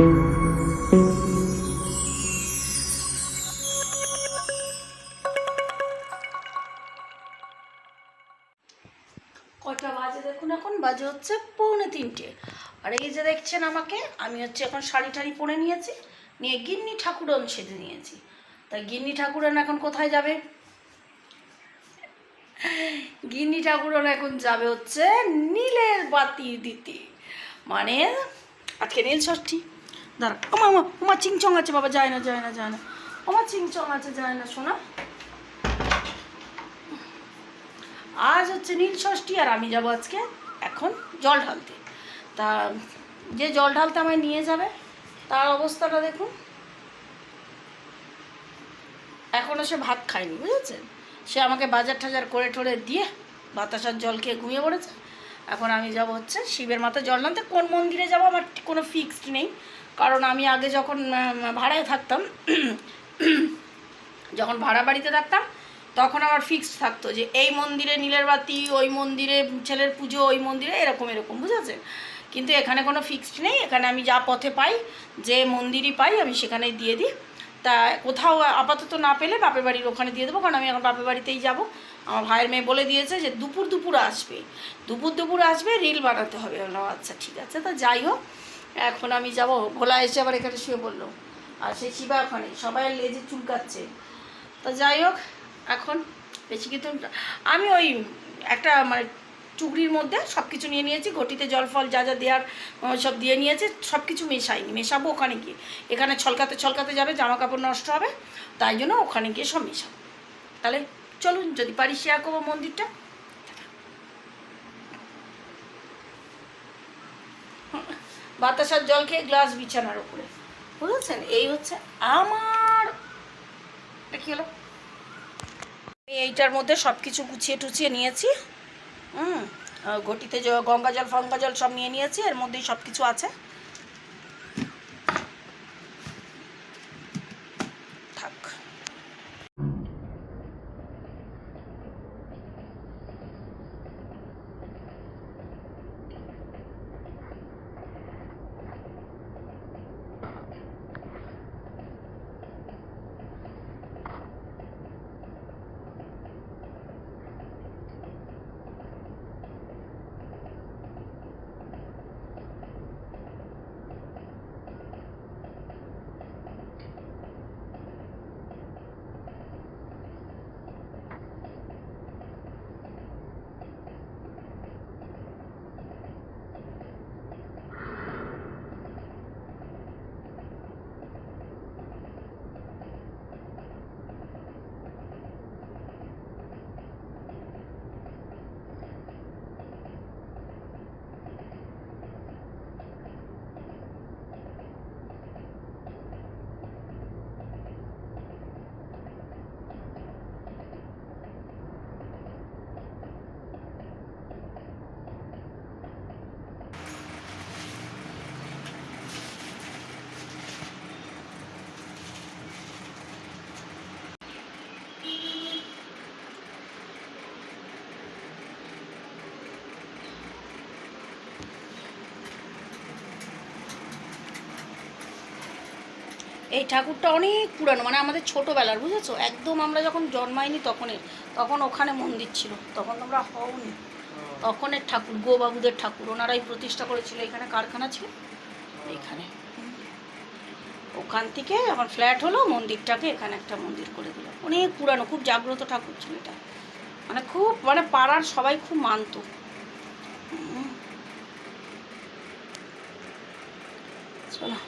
কটা বাজে দেখুন, এখন বাজে হচ্ছে 2:45। আর এই যে দেখছেন আমাকে, আমি হচ্ছে এখন শাড়ি টাড়ি পরে নিয়েছি, নিয়ে গিন্নি ঠাকুরন সেজে নিয়েছি। তাই গিন্নি ঠাকুরন এখন কোথায় যাবে? গিন্নি ঠাকুরন এখন যাবে হচ্ছে নীলের বাতি দিতে, মানে আজকে নীল ষষ্ঠী। দাঁড়া, ওমা চিংচং আছে বাবা, যায় না যায় না যায় না, ওমা চিংচং আছে, যায় না শোনা। আজ হচ্ছে নীল ষষ্ঠী, আর আমি যাব আজকে এখন জল ঢালতে। তা যে জল ঢালতে আমায় নিয়ে যাবে তার অবস্থাটা দেখুন, এখনও সে ভাত খায়নি, বুঝেছেন? সে আমাকে বাজার টাজার করে ঠরে দিয়ে বাতাসার জল খেয়ে ঘুমিয়ে পড়েছে। এখন আমি যাব হচ্ছে শিবের মাথায় জল ঢালতে। কোন মন্দিরে যাব আমার কোনো ফিক্সড নেই, কারণ আমি আগে যখন ভাড়ায় থাকতাম, যখন ভাড়া বাড়িতে থাকতাম, তখন আমার ফিক্সড থাকতো যে এই মন্দিরে নীলের বাতি, ওই মন্দিরে ছেলের পুজো, ওই মন্দিরে এরকম এরকম, বুঝেছেন? কিন্তু এখানে কোনো ফিক্সড নেই। এখানে আমি যা পথে পাই, যে মন্দিরই পাই আমি সেখানেই দিয়ে দিই। তা কোথাও আপাতত না পেলে বাপের বাড়ির ওখানে দিয়ে দেবো, কারণ আমি এখন বাপের বাড়িতেই যাব। আমার ভাইয়ের মেয়ে বলে দিয়েছে যে দুপুর আসবে, দুপুর আসবে, রিল বানাতে হবে। বললাম আচ্ছা ঠিক আছে। তা যাই হোক, এখন আমি যাব। ভোলা এসে আবার এখানে শুয়ে বললো, আর সেই শিবা ওখানে সবাই লেজে চুলকাচ্ছে। তা যাই হোক, এখন বেশি কিন্তু আমি ওই একটা মানে চুগড়ির মধ্যে সব কিছু নিয়ে নিয়েছি, ঘটিতে জল ফল যা যা দেওয়ার সব দিয়ে নিয়েছি, সব কিছু মেশাইনি, মেশাবো ওখানে গিয়ে। এখানে ছলকাতে যাবে, জামা কাপড় নষ্ট হবে, তাই জন্য ওখানে গিয়ে সব মেশাবো। তাহলে চলুন, যদি পারি শেয়ার করবো মন্দিরটা। বাতাসার জল খেয়ে গ্লাস বিছানার উপরে, বুঝেছেন? এই হচ্ছে আমার, কি হলো, আমি এইটার মধ্যে সব কিছু গুছিয়ে টুছিয়ে নিয়েছি। ঘটিতে গঙ্গা জল ফঙ্গা জল সব নিয়ে নিয়েছি, এর মধ্যেই সব কিছু আছে। থাক। এই ঠাকুরটা অনেক পুরানো, মানে আমাদের ছোটোবেলার, বুঝেছো? একদম আমরা যখন জন্মাইনি তখন ওখানে মন্দির ছিল, তখন তোমরা হওনি। তখনের ঠাকুর, গোবাবুদের ঠাকুর, ওনারাই প্রতিষ্ঠা করেছিল। এখানে কারখানা ছিল এইখানে, ওখান থেকে যখন ফ্ল্যাট হলো মন্দিরটাকে এখানে একটা মন্দির করে দিল। অনেক পুরানো, খুব জাগ্রত ঠাকুর ছিল এটা, মানে খুব, মানে পাড়ার সবাই খুব মানত। চলো।